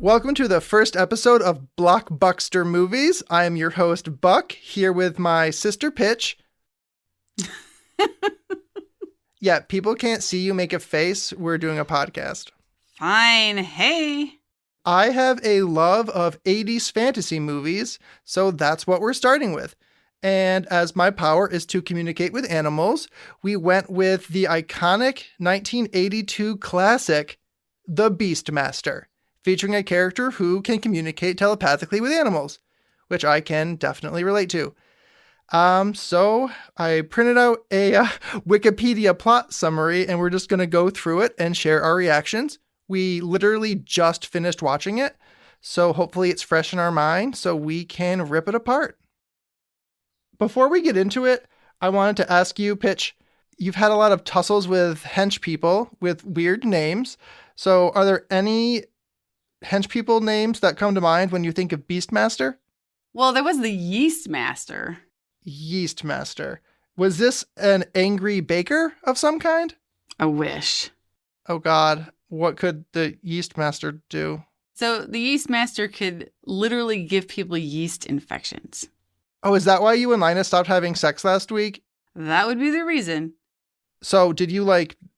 Welcome to the first episode of BlockBuckster Movies. I am your host, Buck, here with my sister, Pitch. Yeah, people can't see you make a face. We're doing a podcast. Fine. Hey. I have a love of 80s fantasy movies, so that's what we're starting with. And as my power is to communicate with animals, we went with the iconic 1982 classic, The Beastmaster, featuring a character who can communicate telepathically with animals, which I can definitely relate to. So I printed out a Wikipedia plot summary, and we're just going to go through it and share our reactions. We literally just finished watching it, so hopefully it's fresh in our mind so we can rip it apart. Before we get into it, I wanted to ask you, Pitch, you've had a lot of tussles with hench people with weird names. So are there any hench people names that come to mind when you think of Beastmaster? Well, there was the Yeast Master. Yeast Master. Was this an angry baker of some kind? I wish. Oh God, what could the Yeast Master do? So the Yeast Master could literally give people yeast infections. Oh, is that why you and Lina stopped having sex last week? That would be the reason. So did you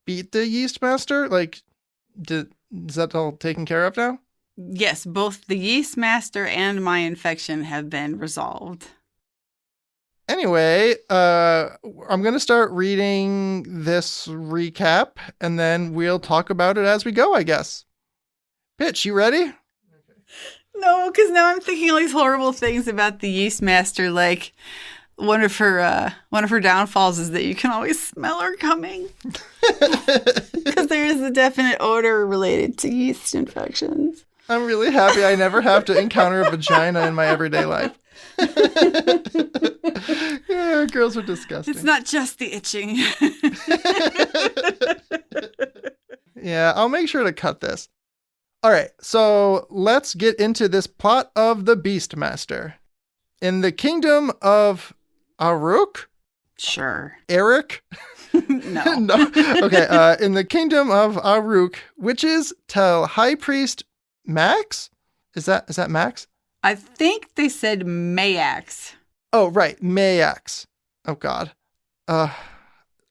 beat the Yeast Master? Is that all taken care of now? Yes, both the Yeast Master and my infection have been resolved. Anyway, I'm going to start reading this recap, and then we'll talk about it as we go, I guess. Pitch, you ready? No, because now I'm thinking all these horrible things about the Yeast Master. Like one of her downfalls is that you can always smell her coming, because there is a definite odor related to yeast infections. I'm really happy I never have to encounter a vagina in my everyday life. Yeah, girls are disgusting. It's not just the itching. Yeah, I'll make sure to cut this. All right, so let's get into this plot of the Beastmaster. In the kingdom of Aruk? Sure. Eric? No. No. Okay, in the kingdom of Aruk, witches tell High Priest Max? Is that Max? I think they said Mayax. Oh, right, Mayax. Oh, God. Are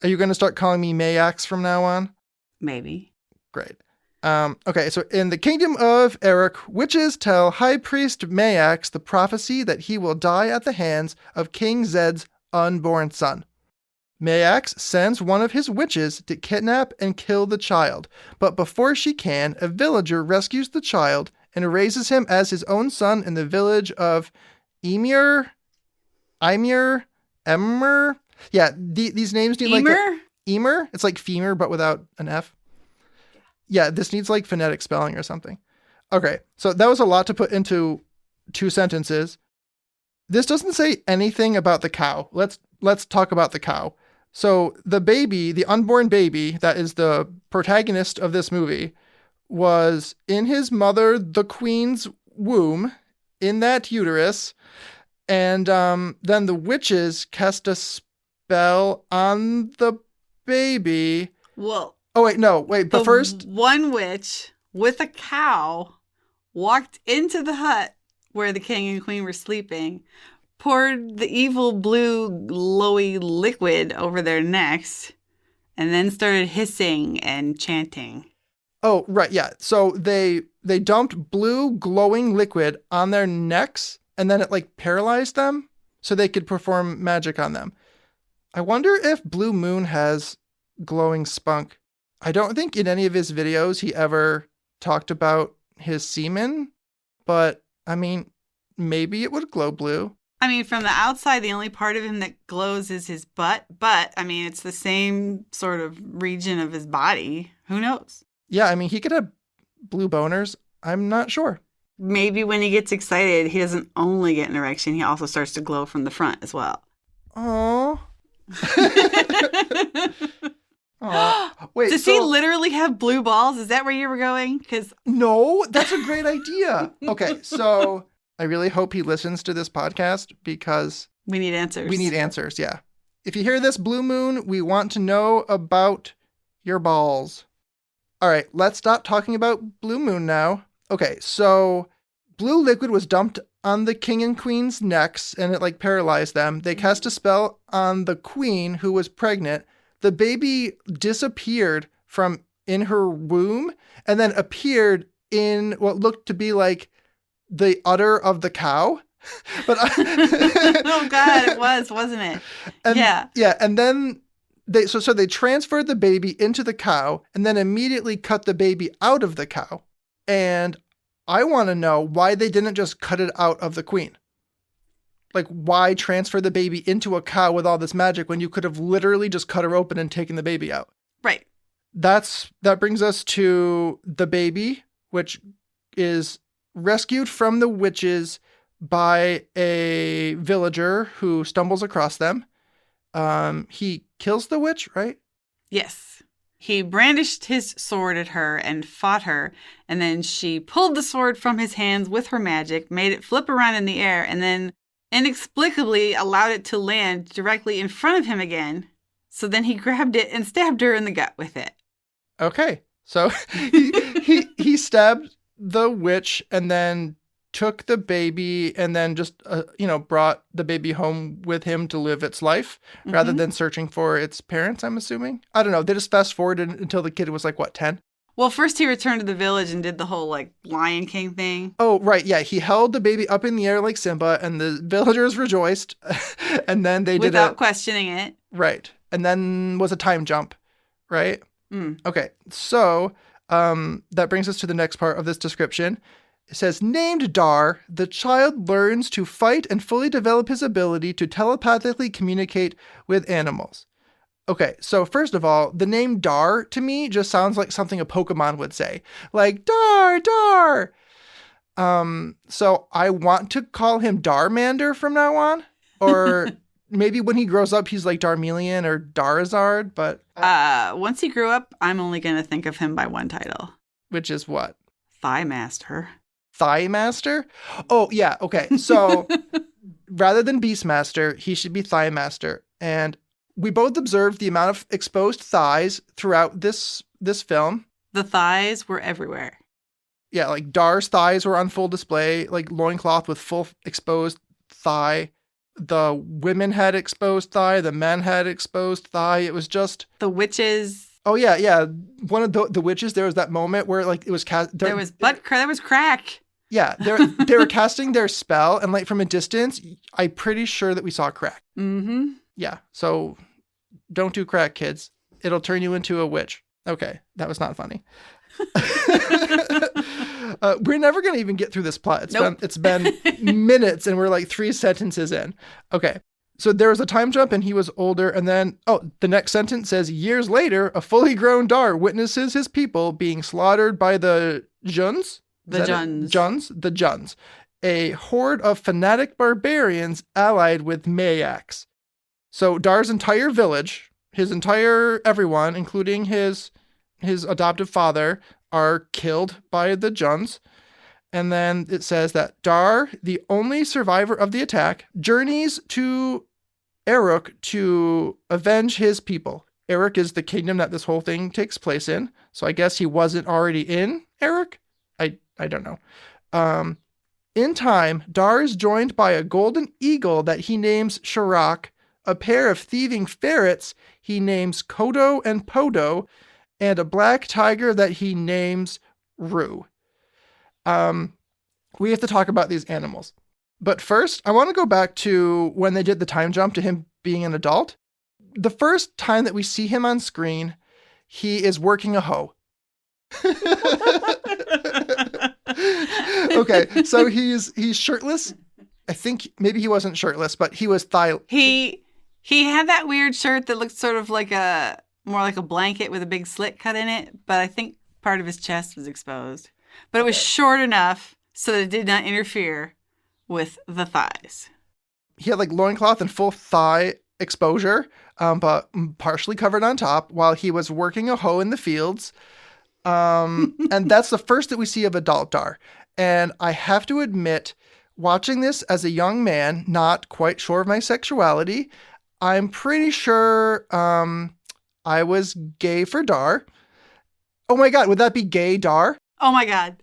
you going to start calling me Mayax from now on? Maybe. Great. Okay, so in the kingdom of Eric, witches tell High Priest Mayax the prophecy that he will die at the hands of King Zed's unborn son. Mayax sends one of his witches to kidnap and kill the child, but before she can, a villager rescues the child and raises him as his own son in the village of Emir? Yeah, these names need Emir? Emir? It's like femur, but without an F. Yeah, this needs phonetic spelling or something. Okay, so that was a lot to put into 2 sentences. This doesn't say anything about the cow. Let's talk about the cow. So the baby, the unborn baby, that is the protagonist of this movie, was in his mother, the queen's womb, in that uterus, and then the witches cast a spell on the baby. Well, but first... one witch with a cow walked into the hut where the king and queen were sleeping, poured the evil blue glowy liquid over their necks, and then started hissing and chanting. Oh, right, yeah. So they dumped blue glowing liquid on their necks, and then it paralyzed them so they could perform magic on them. I wonder if Blue Moon has glowing spunk. I don't think in any of his videos he ever talked about his semen, but maybe it would glow blue. From the outside, the only part of him that glows is his butt, but it's the same sort of region of his body. Who knows? Yeah, he could have blue boners. I'm not sure. Maybe when he gets excited, he doesn't only get an erection, he also starts to glow from the front as well. Aww. Wait, does he literally have blue balls? Is that where you were going? No, that's a great idea. Okay, so I really hope he listens to this podcast because we need answers. We need answers, yeah. If you hear this, Blue Moon, we want to know about your balls. All right, let's stop talking about Blue Moon now Okay, so blue liquid was dumped on the king and queen's necks and it like paralyzed them. They cast a spell on the queen who was pregnant. The baby disappeared from in her womb and then appeared in what looked to be like the udder of the cow. But Oh God, it was, wasn't it? and, Yeah. Yeah, and then they transferred the baby into the cow and then immediately cut the baby out of the cow. And I want to know why they didn't just cut it out of the queen. Like, why transfer the baby into a cow with all this magic when you could have literally just cut her open and taken the baby out? Right. That brings us to the baby, which is rescued from the witches by a villager who stumbles across them. He kills the witch, right? Yes. He brandished his sword at her and fought her, and then she pulled the sword from his hands with her magic, made it flip around in the air, and then inexplicably allowed it to land directly in front of him again. So then he grabbed it and stabbed her in the gut with it. Okay. So he stabbed the witch and then took the baby and then just, brought the baby home with him to live its life rather than searching for its parents, I'm assuming. I don't know. They just fast forwarded until the kid was like, 10? Well, first he returned to the village and did the whole, like, Lion King thing. Oh, right. Yeah. He held the baby up in the air like Simba and the villagers rejoiced. And then they without questioning it. Right. And then was a time jump, right? Mm. Okay. So that brings us to the next part of this description. It says, named Dar, the child learns to fight and fully develop his ability to telepathically communicate with animals. Okay, so first of all, the name Dar to me just sounds like something a Pokemon would say. Like, Dar, Dar! So I want to call him Darmander from now on. Or maybe when he grows up, he's like Darmelion or Darazard, but... Once he grew up, I'm only going to think of him by one title. Which is what? Thigh Master. Thigh Master? Oh, yeah, okay. So rather than Beastmaster, he should be Thigh Master. And we both observed the amount of exposed thighs throughout this film. The thighs were everywhere. Yeah, like Dar's thighs were on full display, like loincloth with full exposed thigh. The women had exposed thigh. The men had exposed thigh. It was just... The witches... Oh, yeah, yeah. One of the witches, there was that moment where like it was cast... There was crack. Yeah, they were casting their spell, and like from a distance, I'm pretty sure that we saw crack. Mm-hmm. Yeah, so don't do crack, kids. It'll turn you into a witch. Okay, that was not funny. We're never going to even get through this plot. It's been minutes, and we're like 3 sentences in. Okay, so there was a time jump, and he was older, and then, the next sentence says, years later, a fully grown Dar witnesses his people being slaughtered by the Juns. The Juns, a horde of fanatic barbarians allied with Mayaks. So Dar's entire village, his entire everyone, including his adoptive father, are killed by the Juns. And then it says that Dar, the only survivor of the attack, journeys to Eruk to avenge his people. Eruk is the kingdom that this whole thing takes place in. So I guess he wasn't already in Eruk? I don't know. In time, Dar is joined by a golden eagle that he names Sharak, a pair of thieving ferrets he names Kodo and Podo, and a black tiger that he names Rue. We have to talk about these animals. But first, I want to go back to when they did the time jump to him being an adult. The first time that we see him on screen, he is working a hoe. Okay, so he's shirtless. I think maybe he wasn't shirtless, but he was He had that weird shirt that looked sort of like more like a blanket with a big slit cut in it, but I think part of his chest was exposed. But it was short enough so that it did not interfere with the thighs. He had like loincloth and full thigh exposure, but partially covered on top while he was working a hoe in the fields. And that's the first that we see of adult Dar. And I have to admit, watching this as a young man, not quite sure of my sexuality, I'm pretty sure I was gay for Dar. Oh my God, would that be gay Dar? Oh my God.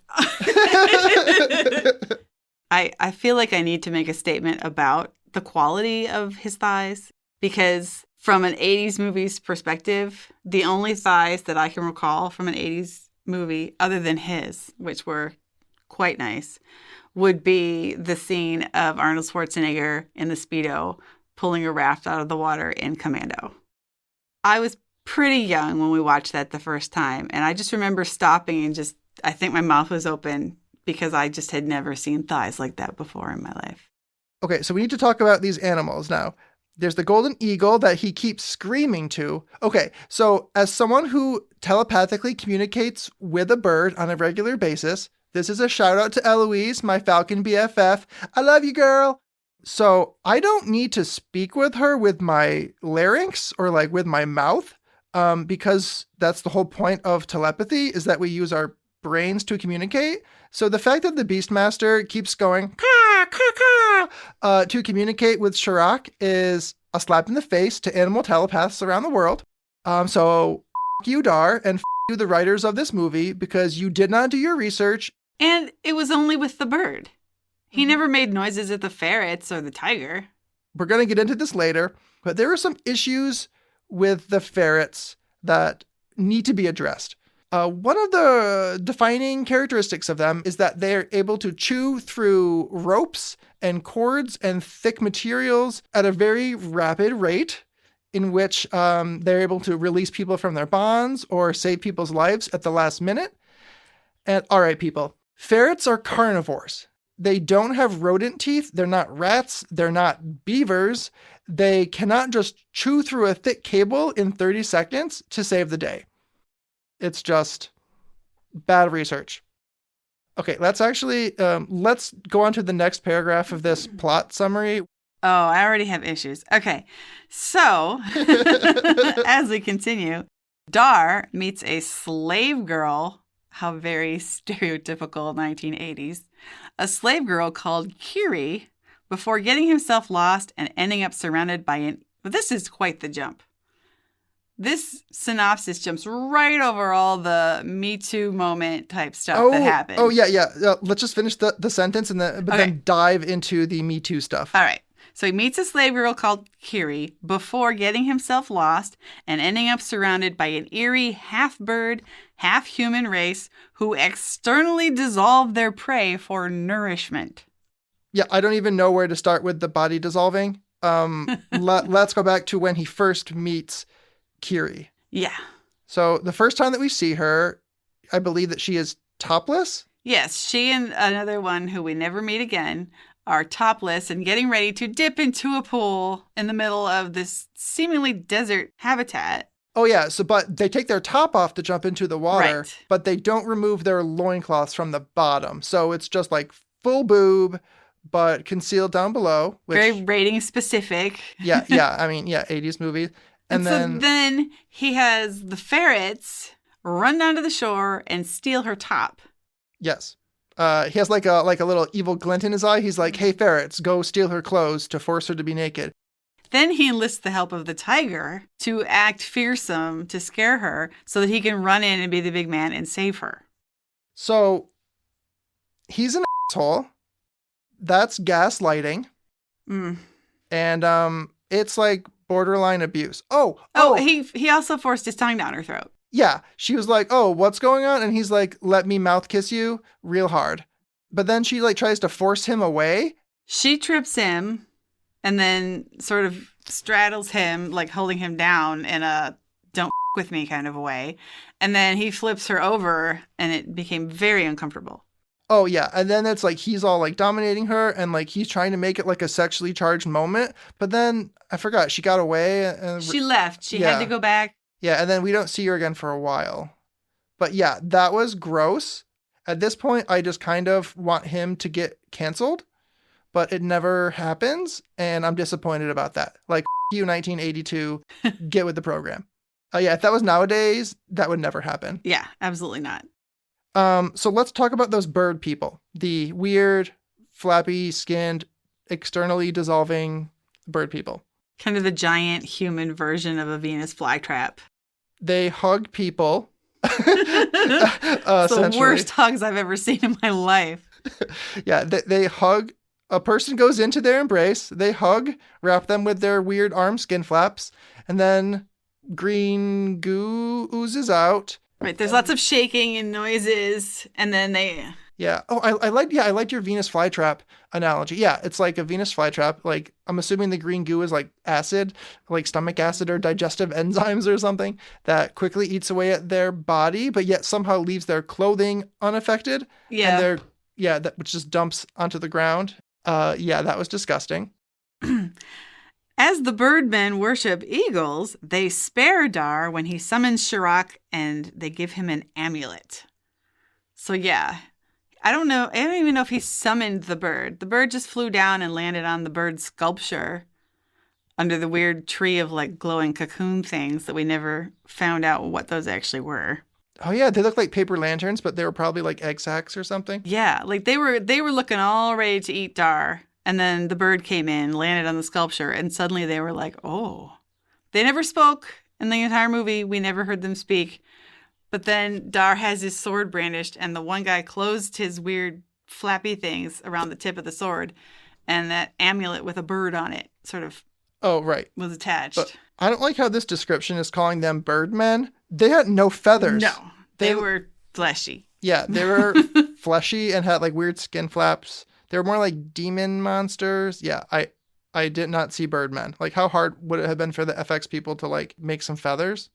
I feel like I need to make a statement about the quality of his thighs, because from an 80s movie's perspective, the only thighs that I can recall from an 80s movie, other than his, which were quite nice, would be the scene of Arnold Schwarzenegger in the Speedo pulling a raft out of the water in Commando. I was pretty young when we watched that the first time, and I just remember stopping and I think my mouth was open because I just had never seen thighs like that before in my life. Okay, so we need to talk about these animals now. There's the golden eagle that he keeps screaming to. Okay, so as someone who telepathically communicates with a bird on a regular basis, this is a shout out to Eloise, my Falcon BFF. I love you, girl. So I don't need to speak with her with my larynx or like with my mouth, because that's the whole point of telepathy, is that we use our brains to communicate. So the fact that the Beastmaster keeps going caw, caw, caw, to communicate with Chirac is a slap in the face to animal telepaths around the world. So f*** you, Dar, and f*** you, the writers of this movie, because you did not do your research. And it was only with the bird. He never made noises at the ferrets or the tiger. We're going to get into this later, but there are some issues with the ferrets that need to be addressed. One of the defining characteristics of them is that they're able to chew through ropes and cords and thick materials at a very rapid rate, in which they're able to release people from their bonds or save people's lives at the last minute. And all right, people, ferrets are carnivores. They don't have rodent teeth. They're not rats. They're not beavers. They cannot just chew through a thick cable in 30 seconds to save the day. It's just bad research. Okay, let's go on to the next paragraph of this plot summary. Oh, I already have issues. Okay, so as we continue, Dar meets a slave girl. How very stereotypical 1980s. A slave girl called Kiri, before getting himself lost and ending up surrounded by this is quite the jump. This synopsis jumps right over all the Me Too moment type stuff that happened. Oh, yeah. Let's just finish the sentence and then dive into the Me Too stuff. All right. So he meets a slave girl called Kiri before getting himself lost and ending up surrounded by an eerie half-bird, half-human race who externally dissolve their prey for nourishment. Yeah, I don't even know where to start with the body dissolving. Let's go back to when he first meets Kiri. Yeah. So the first time that we see her, I believe that she is topless. Yes, she and another one who we never meet again are topless and getting ready to dip into a pool in the middle of this seemingly desert habitat. Oh, yeah. But they take their top off to jump into the water, right, but they don't remove their loincloths from the bottom. So it's just like full boob, but concealed down below. Very rating specific. Yeah. I mean, 80s movies. And then he has the ferrets run down to the shore and steal her top. Yes. He has like a little evil glint in his eye. He's like, hey, ferrets, go steal her clothes to force her to be naked. Then he enlists the help of the tiger to act fearsome to scare her so that he can run in and be the big man and save her. So he's an asshole. That's gaslighting. Mm. And it's like borderline abuse. Oh, he also forced his tongue down her throat. Yeah, she was like, oh, what's going on? And he's like, let me mouth kiss you real hard. But then she like tries to force him away. She trips him and then sort of straddles him, like holding him down in a don't with me kind of a way. And then he flips her over and it became very uncomfortable. Oh, yeah. And then it's like he's all like dominating her and like he's trying to make it like a sexually charged moment. But then I forgot she got away. And she left. She had to go back. Yeah, and then we don't see her again for a while. But yeah, that was gross. At this point, I just kind of want him to get canceled, but it never happens, and I'm disappointed about that. Like, you 1982, get with the program. Yeah, if that was nowadays, that would never happen. Yeah, absolutely not. So let's talk about those bird people. The weird, flappy-skinned, externally dissolving bird people. Kind of the giant human version of a Venus flytrap. They hug people. It's the worst hugs I've ever seen in my life. Yeah, they hug. A person goes into their embrace. They hug, wrap them with their weird arm skin flaps, and then green goo oozes out. Right, there's lots of shaking and noises, and then they... Yeah. Oh, I liked your Venus flytrap analogy. Yeah, it's like a Venus flytrap. Like, I'm assuming the green goo is like acid, like stomach acid or digestive enzymes or something that quickly eats away at their body, but yet somehow leaves their clothing unaffected. Yeah. And which just dumps onto the ground. That was disgusting. As the birdmen worship eagles, they spare Dar when he summons Shirak, and they give him an amulet. So yeah, I don't even know if he summoned the bird. The bird just flew down and landed on the bird sculpture under the weird tree of like glowing cocoon things that we never found out what those actually were. Oh yeah, they look like paper lanterns, but they were probably like egg sacs or something. Yeah, like they were looking all ready to eat Dar, and then the bird came in, landed on the sculpture, and suddenly they were like, "Oh." They never spoke in the entire movie. We never heard them speak. But then Dar has his sword brandished, and the one guy closed his weird flappy things around the tip of the sword, and that amulet with a bird on it sort of was attached. But I don't like how this description is calling them birdmen. They had no feathers. No, they were fleshy. Yeah, they were fleshy and had like weird skin flaps. They were more like demon monsters. Yeah, I did not see birdmen. Like, how hard would it have been for the FX people to like make some feathers?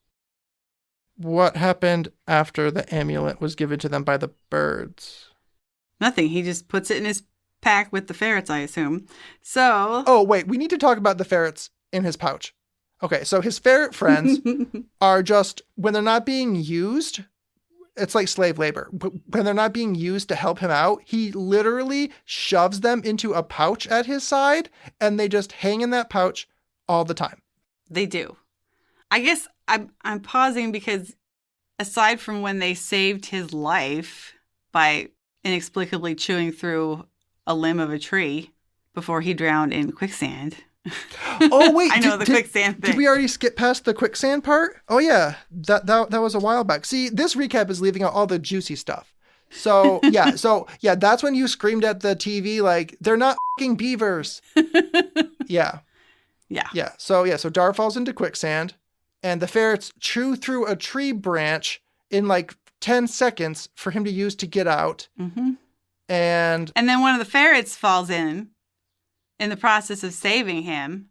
What happened after the amulet was given to them by the birds? Nothing. He just puts it in his pack with the ferrets, I assume. So... Oh, wait. We need to talk about the ferrets in his pouch. Okay, so his ferret friends are just, when they're not being used, it's like slave labor. When they're not being used to help him out, he literally shoves them into a pouch at his side, and they just hang in that pouch all the time. They do. I guess I'm pausing because aside from when they saved his life by inexplicably chewing through a limb of a tree before he drowned in quicksand. Oh wait, I know the quicksand thing. Did we already skip past the quicksand part? Oh yeah, that was a while back. See, this recap is leaving out all the juicy stuff. So yeah, that's when you screamed at the TV like, they're not fucking beavers. Yeah. So Dar falls into quicksand, and the ferrets chew through a tree branch in like 10 seconds for him to use to get out. Mm-hmm. And then one of the ferrets falls in the process of saving him.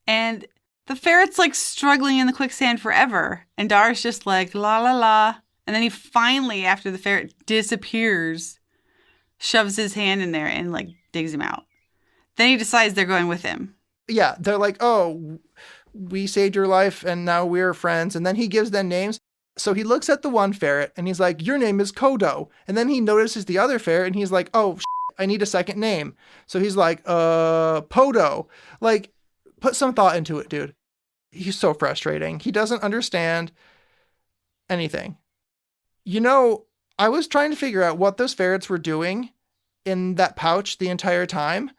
And the ferret's like struggling in the quicksand forever. And Dar's just like, la la la. And then he finally, after the ferret disappears, shoves his hand in there and like digs him out. Then he decides they're going with him. Yeah, they're like, oh, we saved your life and now we're friends. And then he gives them names. So he looks at the one ferret and he's like, your name is Kodo. And then he notices the other ferret and he's like, oh, I need a second name. So he's like, Podo. Like, put some thought into it, dude. He's so frustrating. He doesn't understand anything. You know, I was trying to figure out what those ferrets were doing in that pouch the entire time.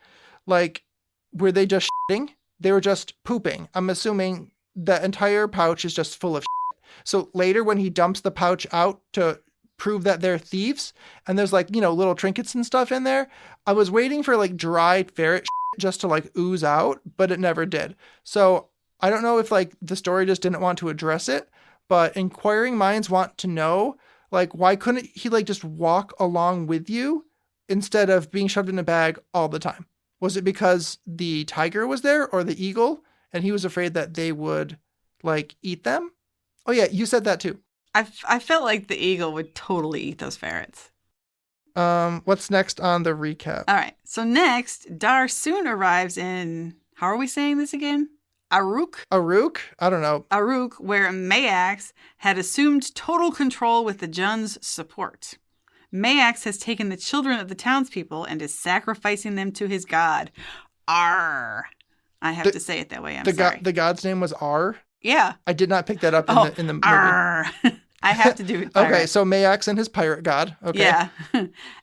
Like, were they just shitting? They were just pooping. I'm assuming the entire pouch is just full of shit. So later when he dumps the pouch out to prove that they're thieves, and there's like, you know, little trinkets and stuff in there, I was waiting for like dried ferret shit just to like ooze out, but it never did. So I don't know if like the story just didn't want to address it, but inquiring minds want to know, like, why couldn't he like just walk along with you instead of being shoved in a bag all the time? Was it because the tiger was there or the eagle and he was afraid that they would like eat them? Oh yeah, you said that too. I felt like the eagle would totally eat those ferrets. What's next on the recap? All right. So next, Dar soon arrives in, how are we saying this again? Aruk? Aruk? I don't know. Aruk, where Mayax had assumed total control with the Jun's support. Mayax has taken the children of the townspeople and is sacrificing them to his god. Arr. I have to say it that way. I'm sorry. The god's name was R? Yeah. I did not pick that up in the movie. Arr. I have to do it. Okay, so Mayax and his pirate god. Okay. Yeah.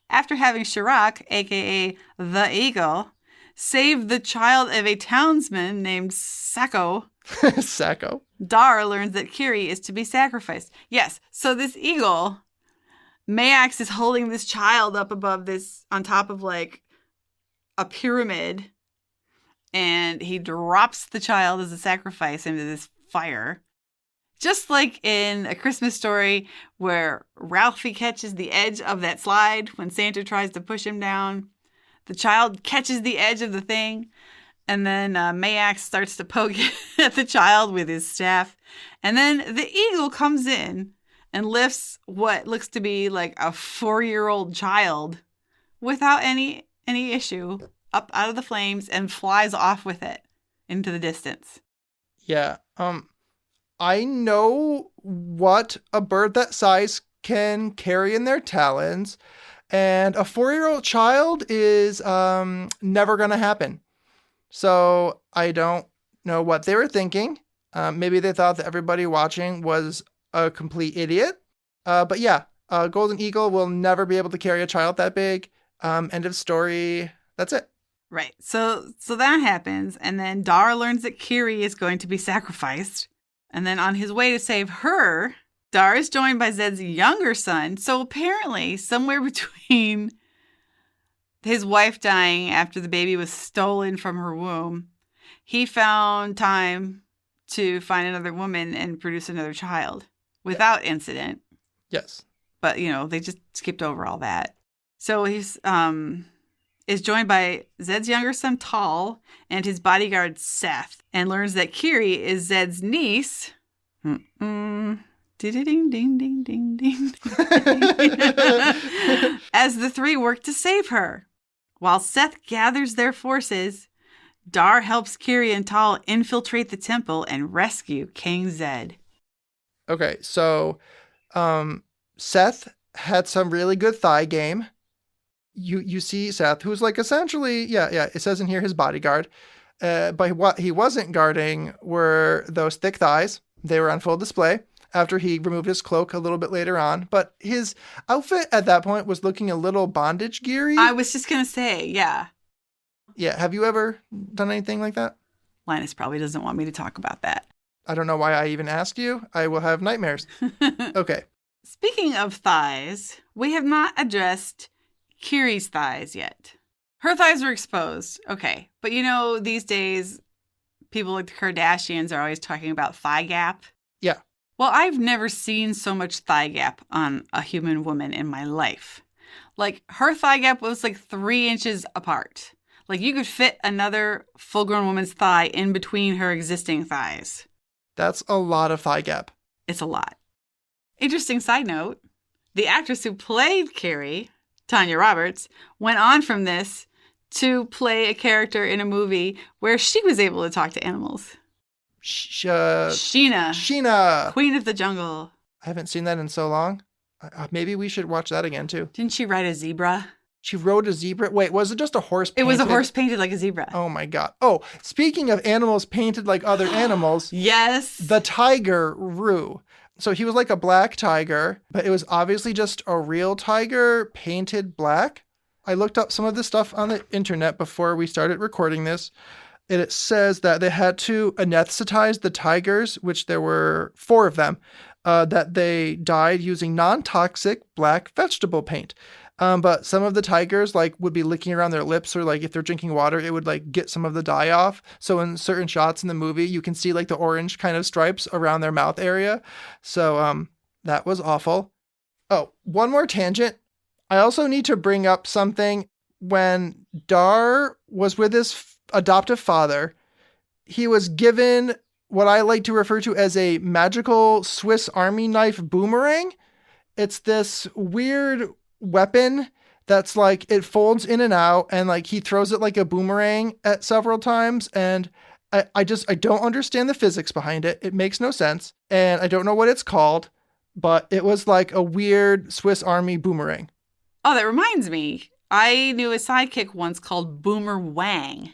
After having Shirak, a.k.a. the Eagle, save the child of a townsman named Sako, Sacco. Dar learns that Kiri is to be sacrificed. Yes, so this eagle, Mayax is holding this child up above this, on top of like a pyramid, and he drops the child as a sacrifice into this fire. Just like in A Christmas Story, where Ralphie catches the edge of that slide when Santa tries to push him down. The child catches the edge of the thing, and then Mayax starts to poke at the child with his staff. And then the eagle comes in and lifts what looks to be like a 4-year-old child without any issue up out of the flames and flies off with it into the distance. Yeah. I know what a bird that size can carry in their talons, and a 4-year-old child is never going to happen. So I don't know what they were thinking. Maybe they thought that everybody watching was a complete idiot. But yeah, golden eagle will never be able to carry a child that big. End of story. That's it. Right. So that happens, and then Dar learns that Kiri is going to be sacrificed. And then on his way to save her, Dar is joined by Zed's younger son. So apparently, somewhere between his wife dying after the baby was stolen from her womb, he found time to find another woman and produce another child without incident. Yes. But, they just skipped over all that. So he's is joined by Zed's younger son, Tal, and his bodyguard, Seth, and learns that Kiri is Zed's niece. Ding, ding, ding, ding, ding. As the three work to save her. While Seth gathers their forces, Dar helps Kiri and Tal infiltrate the temple and rescue King Zed. Okay, so Seth had some really good thigh game. You see Seth, who's like essentially, it says in here his bodyguard. But what he wasn't guarding were those thick thighs. They were on full display after he removed his cloak a little bit later on. But his outfit at that point was looking a little bondage geary. I was just going to say, yeah. Yeah, have you ever done anything like that? Linus probably doesn't want me to talk about that. I don't know why I even asked you. I will have nightmares. Okay. Speaking of thighs, we have not addressed Kiri's thighs yet. Her thighs were exposed. Okay. But these days, people like the Kardashians are always talking about thigh gap. Yeah. Well, I've never seen so much thigh gap on a human woman in my life. Like, her thigh gap was like 3 inches apart. Like, you could fit another full-grown woman's thigh in between her existing thighs. That's a lot of thigh gap. It's a lot. Interesting side note, the actress who played Kiri, Tanya Roberts, went on from this to play a character in a movie where she was able to talk to animals. Sheena. Queen of the Jungle. I haven't seen that in so long. Maybe we should watch that again, too. Didn't she ride a zebra? She rode a zebra? Wait, was it just a horse painted? It was a horse painted like a zebra. Oh, my God. Oh, speaking of animals painted like other animals. Yes. The tiger, Roo. So he was like a black tiger, but it was obviously just a real tiger painted black. I looked up some of this stuff on the internet before we started recording this. And it says that they had to anesthetize the tigers, which there were 4 of them, that they died using non-toxic black vegetable paint. But some of the tigers would be licking around their lips, or if they're drinking water, it would get some of the dye off. So in certain shots in the movie, you can see the orange kind of stripes around their mouth area. So that was awful. Oh, one more tangent. I also need to bring up something. When Dar was with his adoptive father, he was given what I like to refer to as a magical Swiss Army knife boomerang. It's this weird weapon that's it folds in and out, and he throws it like a boomerang at several times, and I don't understand the physics behind it. It makes no sense, and I don't know what it's called, but it was like a weird Swiss Army boomerang. Oh, that reminds me. I knew a sidekick once called Boomer Wang.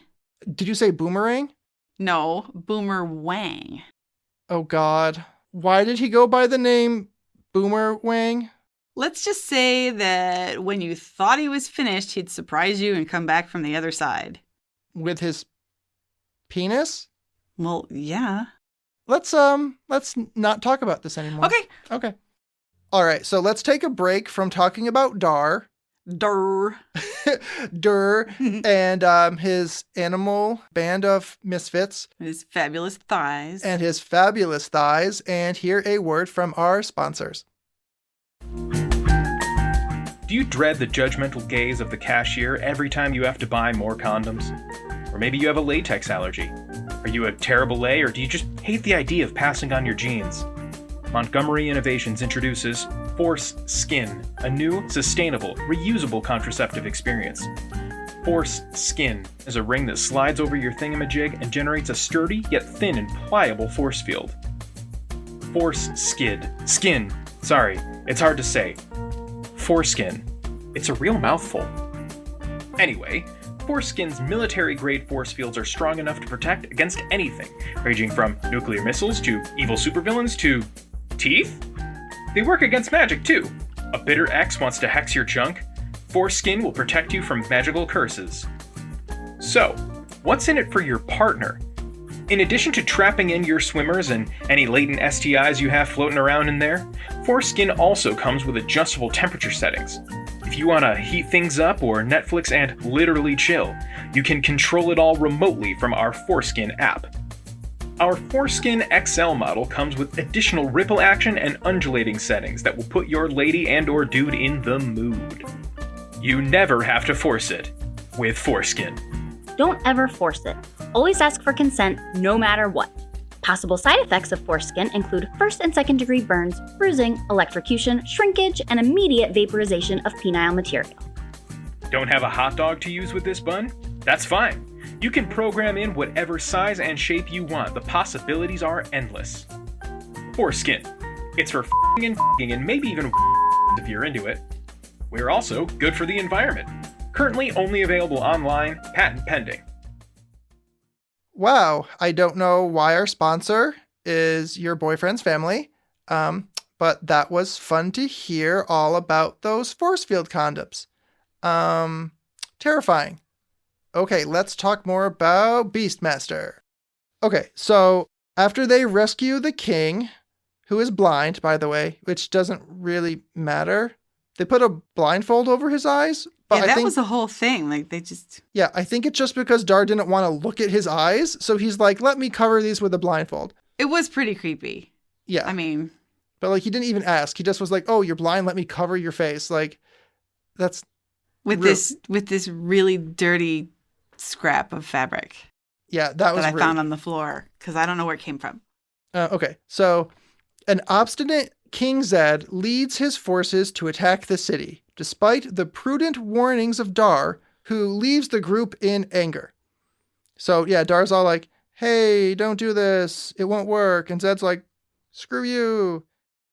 Did you say boomerang? No, Boomer Wang. Oh, God. Why did he go by the name Boomer Wang? Let's just say that when you thought he was finished, he'd surprise you and come back from the other side. With his penis? Well, yeah. let's not talk about this anymore. Okay. All right, so let's take a break from talking about Dar. Durr. Durr and his animal band of misfits. His fabulous thighs. And hear a word from our sponsors. Do you dread the judgmental gaze of the cashier every time you have to buy more condoms? Or maybe you have a latex allergy. Are you a terrible lay, or do you just hate the idea of passing on your genes? Montgomery Innovations introduces Force Skin, a new, sustainable, reusable contraceptive experience. Force Skin is a ring that slides over your thingamajig and generates a sturdy yet thin and pliable force field. Force Skin. Sorry, it's hard to say. Foreskin. It's a real mouthful. Anyway, Foreskin's military-grade force fields are strong enough to protect against anything, ranging from nuclear missiles to evil supervillains to teeth? They work against magic too. A bitter ex wants to hex your junk? Foreskin will protect you from magical curses. So, what's in it for your partner? In addition to trapping in your swimmers and any latent STIs you have floating around in there, Foreskin also comes with adjustable temperature settings. If you want to heat things up or Netflix and literally chill, you can control it all remotely from our Foreskin app. Our Foreskin XL model comes with additional ripple action and undulating settings that will put your lady and/or dude in the mood. You never have to force it with Foreskin. Don't ever force it. Always ask for consent, no matter what. Possible side effects of foreskin include first and second degree burns, bruising, electrocution, shrinkage, and immediate vaporization of penile material. Don't have a hot dog to use with this bun? That's fine. You can program in whatever size and shape you want. The possibilities are endless. Foreskin. It's for and maybe even if you're into it. We're also good for the environment. Currently only available online, patent pending. Wow, I don't know why our sponsor is your boyfriend's family, but that was fun to hear all about those force field condoms. Terrifying. Okay, let's talk more about Beastmaster. Okay, so after they rescue the king, who is blind, by the way, which doesn't really matter, they put a blindfold over his eyes. But that was the whole thing. Like, they just... Yeah, I think it's just because Dar didn't want to look at his eyes, so he's like, let me cover these with a blindfold. It was pretty creepy. Yeah. I mean... But, like, he didn't even ask. He just was like, oh, you're blind, let me cover your face. Like, that's... With this really dirty scrap of fabric. Yeah, that was that I found on the floor, because I don't know where it came from. Okay, so an obstinate King Zed leads his forces to attack the city, despite the prudent warnings of Dar, who leaves the group in anger. So yeah, Dar's all like, hey, don't do this, it won't work. And Zed's like, screw you.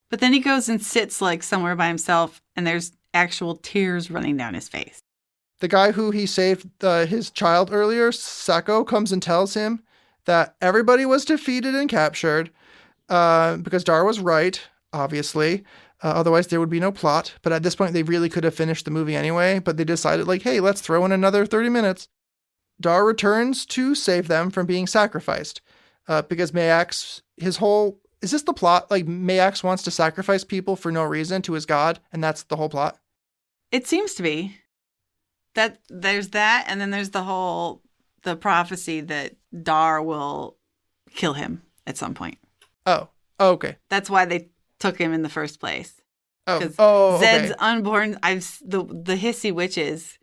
But then he goes and sits like somewhere by himself, and there's actual tears running down his face. The guy who he saved his child earlier, Sako, comes and tells him that everybody was defeated and captured because Dar was right, obviously. Otherwise, there would be no plot. But at this point, they really could have finished the movie anyway. But they decided, like, hey, let's throw in another 30 minutes. Dar returns to save them from being sacrificed. Because Mayax, his whole... Is this the plot? Like, Mayax wants to sacrifice people for no reason to his god, and that's the whole plot? It seems to be. There's that, and then there's the prophecy that Dar will kill him at some point. Oh, okay. That's why they took him in the first place. Oh, Zed's okay. unborn. The hissy witches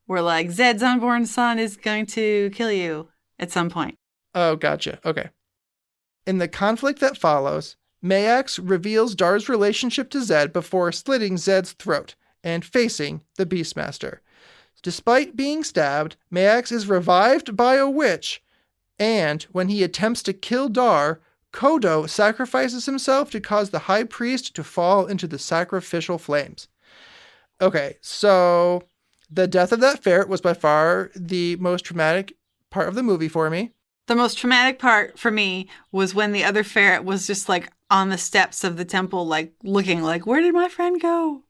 were like, Zed's unborn son is going to kill you at some point. Oh, gotcha. Okay. In the conflict that follows, Mayax reveals Dar's relationship to Zed before slitting Zed's throat and facing the Beastmaster. Despite being stabbed, Mayax is revived by a witch, and when he attempts to kill Dar, Kodo sacrifices himself to cause the high priest to fall into the sacrificial flames. Okay, so the death of that ferret was by far the most traumatic part of the movie for me. The most traumatic part for me was when the other ferret was just like on the steps of the temple, like looking like, where did my friend go?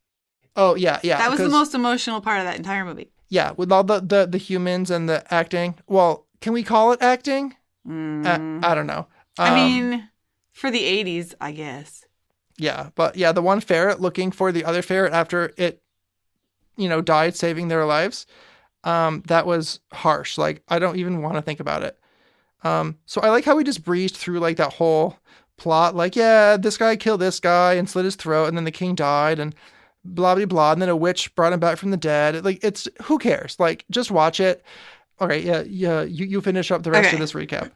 Oh, yeah. That was the most emotional part of that entire movie. Yeah, with all the humans and the acting. Well, can we call it acting? I don't know. I mean, For the 80s, I guess. Yeah, but yeah, the one ferret looking for the other ferret after it, died, saving their lives. That was harsh. Like, I don't even want to think about it. So I like how we just breezed through like that whole plot. Like, yeah, this guy killed this guy and slit his throat, and then the king died, and blah blah blah, and then a witch brought him back from the dead. Like, it's who cares? Like, just watch it. Okay, yeah. You finish up the rest of this recap.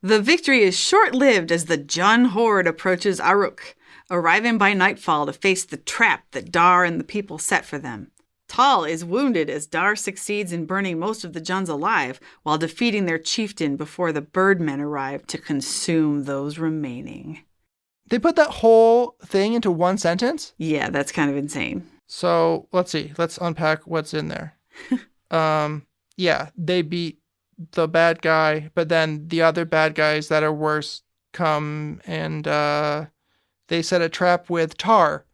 The victory is short-lived as the Jun horde approaches Aruk, arriving by nightfall to face the trap that Dar and the people set for them. Tal is wounded as Dar succeeds in burning most of the Juns alive while defeating their chieftain before the Birdmen arrive to consume those remaining. They put that whole thing into one sentence? Yeah, that's kind of insane. So let's see. Let's unpack what's in there. Yeah, they beat the bad guy, but then the other bad guys that are worse come and they set a trap with tar,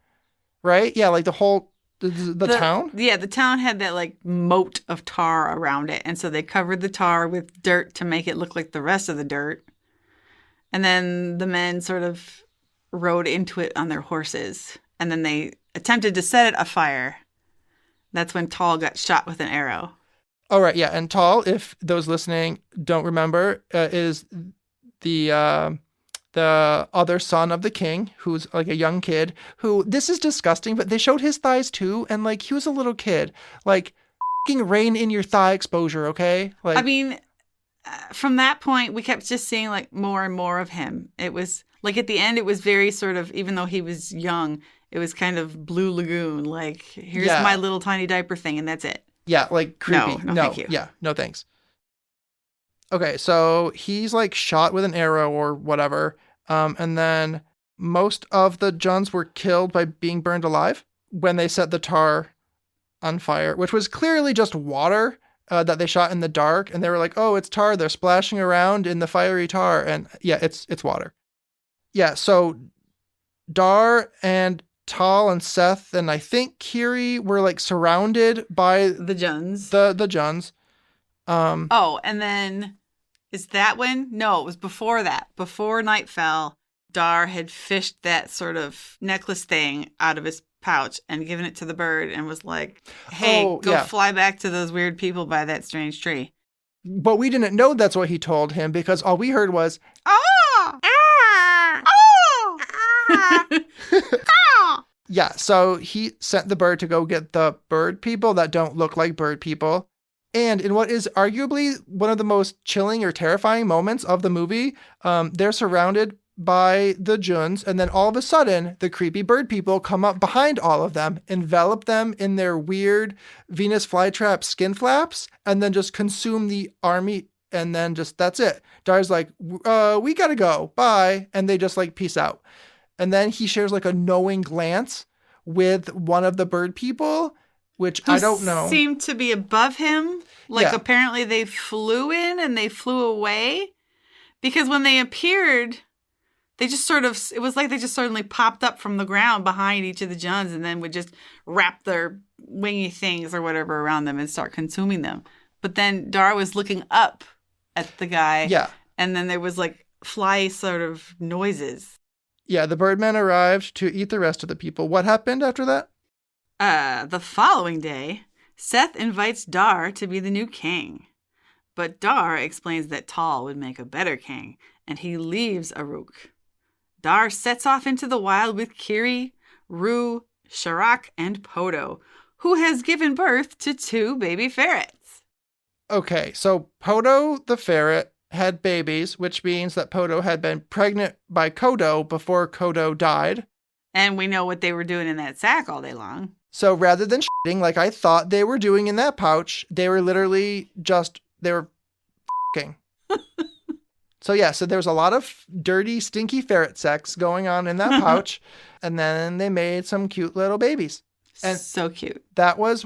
right? Yeah, like the whole the town. Yeah, the town had that like moat of tar around it, and so they covered the tar with dirt to make it look like the rest of the dirt. And then the men sort of rode into it on their horses, and then they attempted to set it afire. That's when Tal got shot with an arrow. Oh, right, yeah. And Tal, if those listening don't remember, is the other son of the king, who's like a young kid, who, this is disgusting, but they showed his thighs too, and like, he was a little kid. Like, f***ing rein in your thigh exposure, okay? Like, I mean, from that point, we kept just seeing like more and more of him. It was, like at the end, it was very sort of, even though he was young, it was kind of Blue Lagoon, like, here's my little tiny diaper thing, and that's it. Yeah, like creepy. No, thank you. Yeah, no thanks. Okay, so he's like shot with an arrow or whatever, and then most of the Juns were killed by being burned alive when they set the tar on fire, which was clearly just water that they shot in the dark, and they were like, "Oh, it's tar." They're splashing around in the fiery tar, and yeah, it's water. Yeah, so Dar and Tal and Seth and I think Kiri were like surrounded by the Juns. The Juns. And then is that when? No, it was before that. Before night fell, Dar had fished that sort of necklace thing out of his pouch and given it to the bird and was like, "Hey, fly back to those weird people by that strange tree." But we didn't know that's what he told him because all we heard was, "Ah! Ah! Ah! Ah!" Yeah, so he sent the bird to go get the bird people that don't look like bird people. And in what is arguably one of the most chilling or terrifying moments of the movie, they're surrounded by the Juns, and then all of a sudden, the creepy bird people come up behind all of them, envelop them in their weird Venus flytrap skin flaps, and then just consume the army, and then just, that's it. Dar's like, we gotta go, bye, and they just like, peace out. And then he shares like a knowing glance with one of the bird people, which I don't know. Seemed to be above him. Like apparently they flew in and they flew away. Because when they appeared, they just sort of, it was like they just suddenly popped up from the ground behind each of the Juns and then would just wrap their wingy things or whatever around them and start consuming them. But then Dar was looking up at the guy. Yeah. And then there was like fly sort of noises. Yeah, the birdmen arrived to eat the rest of the people. What happened after that? The following day, Seth invites Dar to be the new king. But Dar explains that Tal would make a better king, and he leaves Aruk. Dar sets off into the wild with Kiri, Rue, Sharak, and Podo, who has given birth to 2 baby ferrets. Okay, so Podo the ferret had babies, which means that Podo had been pregnant by Kodo before Kodo died. And we know what they were doing in that sack all day long. So rather than shitting like I thought they were doing in that pouch, they were literally just, they were f***ing. So yeah, so there was a lot of dirty, stinky ferret sex going on in that pouch. And then they made some cute little babies. And so cute. That was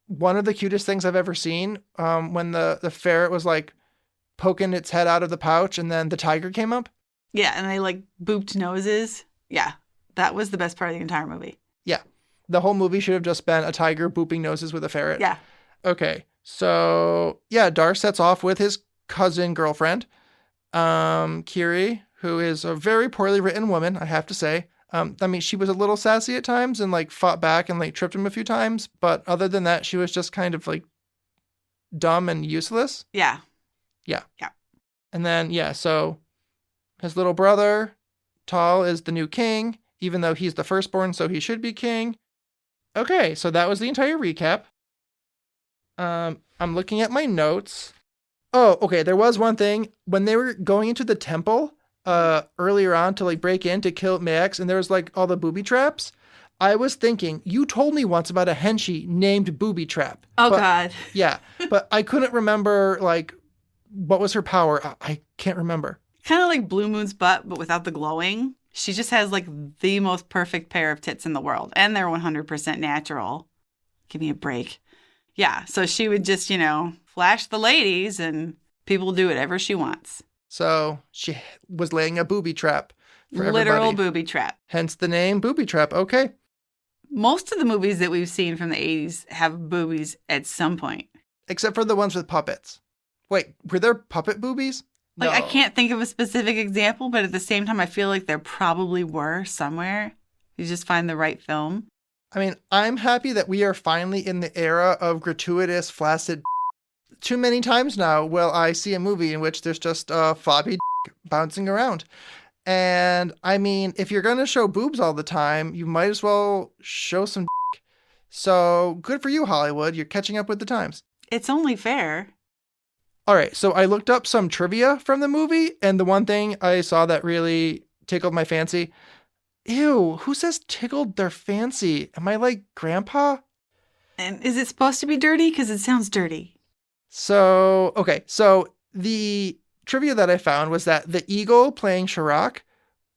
one of the cutest things I've ever seen. When the ferret was like poking its head out of the pouch and then the tiger came up. Yeah, and they like booped noses. Yeah, that was the best part of the entire movie. Yeah. The whole movie should have just been a tiger booping noses with a ferret. Yeah. Okay. So, yeah, Dar sets off with his cousin girlfriend, Kiri, who is a very poorly written woman, I have to say. I mean, she was a little sassy at times and like fought back and like tripped him a few times. But other than that, she was just kind of like dumb and useless. Yeah. Yeah. Yeah. And then, yeah, so his little brother, Tal, is the new king, even though he's the firstborn, so he should be king. Okay, so that was the entire recap. I'm looking at my notes. Oh, okay, there was one thing. When they were going into the temple earlier on to like break in to kill Max, and there was like all the booby traps, I was thinking, you told me once about a henchie named Booby Trap. Oh, God. Yeah, but I couldn't remember like what was her power. I can't remember. Kind of like Blue Moon's butt, but without the glowing. She just has like the most perfect pair of tits in the world. And they're 100% natural. Give me a break. Yeah, so she would just, flash the ladies and people do whatever she wants. So she was laying a booby trap for Literal everybody. booby trap. Hence the name Booby Trap. Okay. Most of the movies that we've seen from the 80s have boobies at some point. Except for the ones with puppets. Wait, were there puppet boobies? Like, No. I can't think of a specific example, but at the same time, I feel like there probably were somewhere. You just find the right film. I mean, I'm happy that we are finally in the era of gratuitous, flaccid. Too many times now will I see a movie in which there's just a floppy bouncing around. And I mean, if you're going to show boobs all the time, you might as well show some. So good for you, Hollywood. You're catching up with the times. It's only fair. All right, so I looked up some trivia from the movie, and the one thing I saw that really tickled my fancy. Ew, who says tickled their fancy? Am I like grandpa? And is it supposed to be dirty? Because it sounds dirty. So, okay, so the trivia that I found was that the eagle playing Chirac,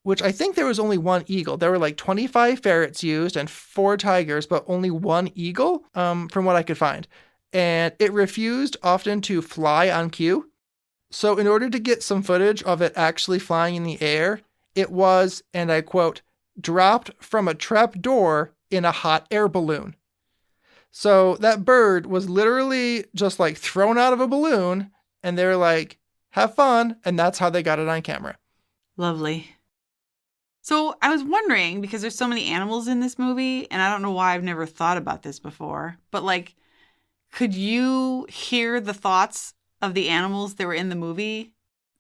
which I think there was only one eagle. There were like 25 ferrets used and 4 tigers, but only one eagle, from what I could find. And it refused often to fly on cue. So in order to get some footage of it actually flying in the air, it was, and I quote, dropped from a trap door in a hot air balloon. So that bird was literally just like thrown out of a balloon, and they were like, have fun. And that's how they got it on camera. Lovely. So I was wondering, because there's so many animals in this movie, and I don't know why I've never thought about this before, but like, could you hear the thoughts of the animals that were in the movie?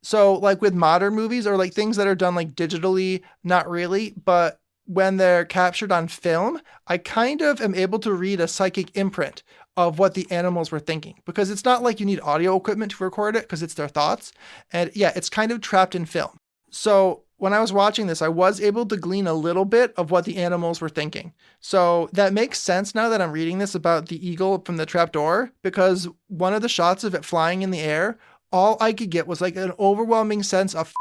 So like with modern movies or like things that are done like digitally, not really, but when they're captured on film, I kind of am able to read a psychic imprint of what the animals were thinking, because it's not like you need audio equipment to record it because it's their thoughts. And yeah, it's kind of trapped in film. So when I was watching this, I was able to glean a little bit of what the animals were thinking. So that makes sense now that I'm reading this about the eagle from the trapdoor, because one of the shots of it flying in the air, all I could get was like an overwhelming sense of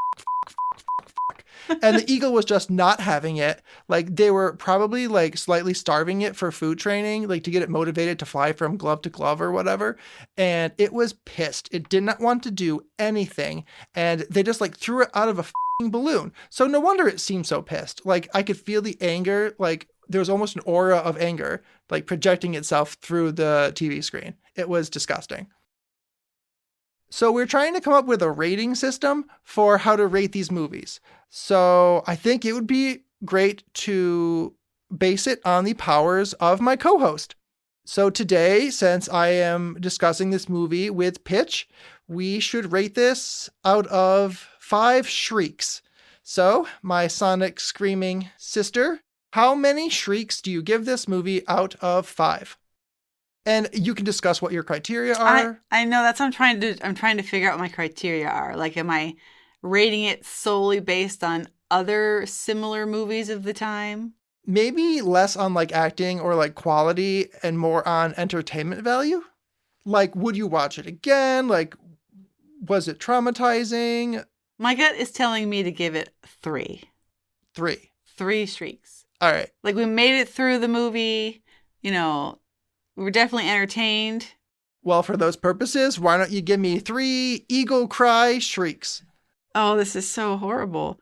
and the eagle was just not having it. Like they were probably like slightly starving it for food training, like to get it motivated to fly from glove to glove or whatever. And it was pissed. It did not want to do anything. And they just like threw it out of a balloon. So no wonder it seemed so pissed. Like I could feel the anger, like there was almost an aura of anger, like projecting itself through the TV screen. It was disgusting. So we're trying to come up with a rating system for how to rate these movies. So I think it would be great to base it on the powers of my co-host. So today, since I am discussing this movie with Pitch, we should rate this out of 5 shrieks. So, my sonic screaming sister, how many shrieks do you give this movie out of 5? And you can discuss what your criteria are. I know, that's what I'm trying to figure out what my criteria are. Like, am I rating it solely based on other similar movies of the time? Maybe less on like acting or like quality and more on entertainment value. Like, would you watch it again? Like, was it traumatizing? My gut is telling me to give it 3. 3. 3 shrieks. All right. Like, we made it through the movie, we were definitely entertained. Well, for those purposes, why don't you give me 3 eagle cry shrieks? Oh, this is so horrible.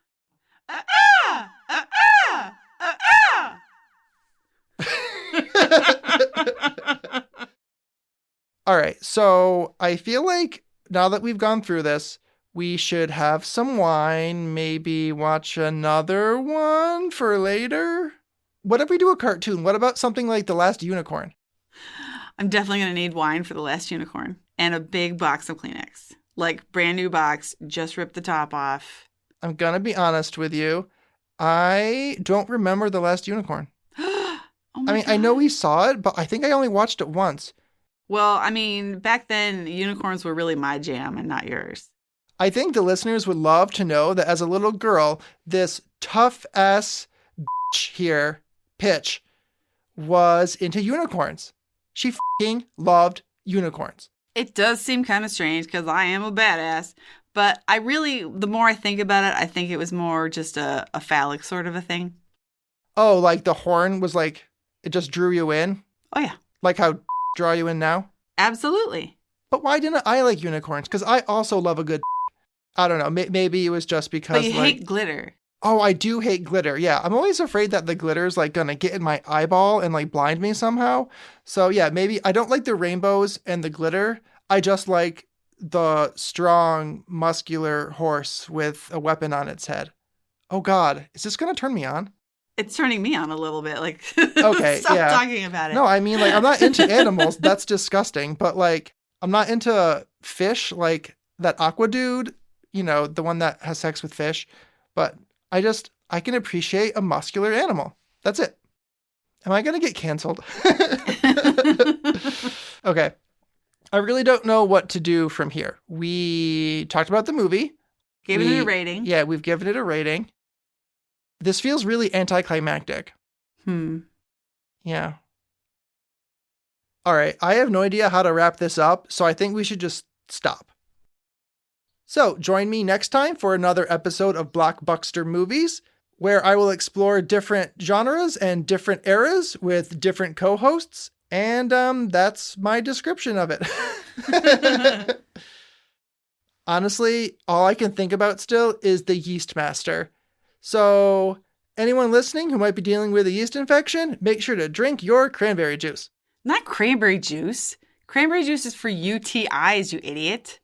All right. So I feel like now that we've gone through this, We should have some wine, maybe watch another one for later. What if we do a cartoon? What about something like The Last Unicorn? I'm definitely going to need wine for The Last Unicorn and a big box of Kleenex. Like, brand new box, just rip the top off. I'm going to be honest with you. I don't remember The Last Unicorn. Oh my I know God. we saw it, but I think I only watched it once. Well, I mean, back then, unicorns were really my jam and not yours. I think the listeners would love to know that as a little girl, this tough-ass bitch here, Pitch, was into unicorns. She f***ing loved unicorns. It does seem kind of strange because I am a badass, but the more I think about it, I think it was more just a phallic sort of a thing. Oh, like the horn was like, it just drew you in? Oh, yeah. Like how draw you in now? Absolutely. But why didn't I like unicorns? Because I also love a good I don't know. Maybe it was just because But you hate glitter. Oh, I do hate glitter. Yeah, I'm always afraid that the glitter's like gonna get in my eyeball and like blind me somehow. So yeah, maybe I don't like the rainbows and the glitter. I just like the strong, muscular horse with a weapon on its head. Oh God, is this gonna turn me on? It's turning me on a little bit. Like, Okay, stop yeah. talking about it. No, I mean like I'm not into animals. That's disgusting. But like I'm not into fish, like that aqua dude. You know, the one that has sex with fish. But I can appreciate a muscular animal. That's it. Am I going to get canceled? Okay. I really don't know what to do from here. We talked about the movie. Gave it a rating. Yeah, we've given it a rating. This feels really anticlimactic. Yeah. All right. I have no idea how to wrap this up, so I think we should just stop. So join me next time for another episode of BlockBuckster Movies, where I will explore different genres and different eras with different co-hosts. And that's my description of it. Honestly, all I can think about still is the Beastmaster. So anyone listening who might be dealing with a yeast infection, make sure to drink your cranberry juice. Not cranberry juice. Cranberry juice is for UTIs, you idiot.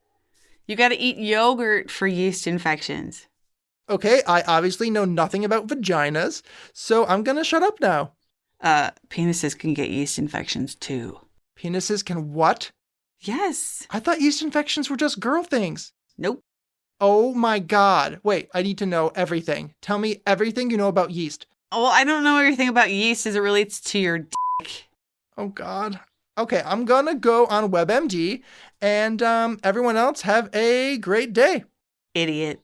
You got to eat yogurt for yeast infections. Okay, I obviously know nothing about vaginas, so I'm going to shut up now. Penises can get yeast infections too. Penises can what? Yes. I thought yeast infections were just girl things. Nope. Oh my God. Wait, I need to know everything. Tell me everything you know about yeast. Well, I don't know everything about yeast as it relates to your dick. Oh God. Okay, I'm going to go on WebMD, and everyone else have a great day. Idiot.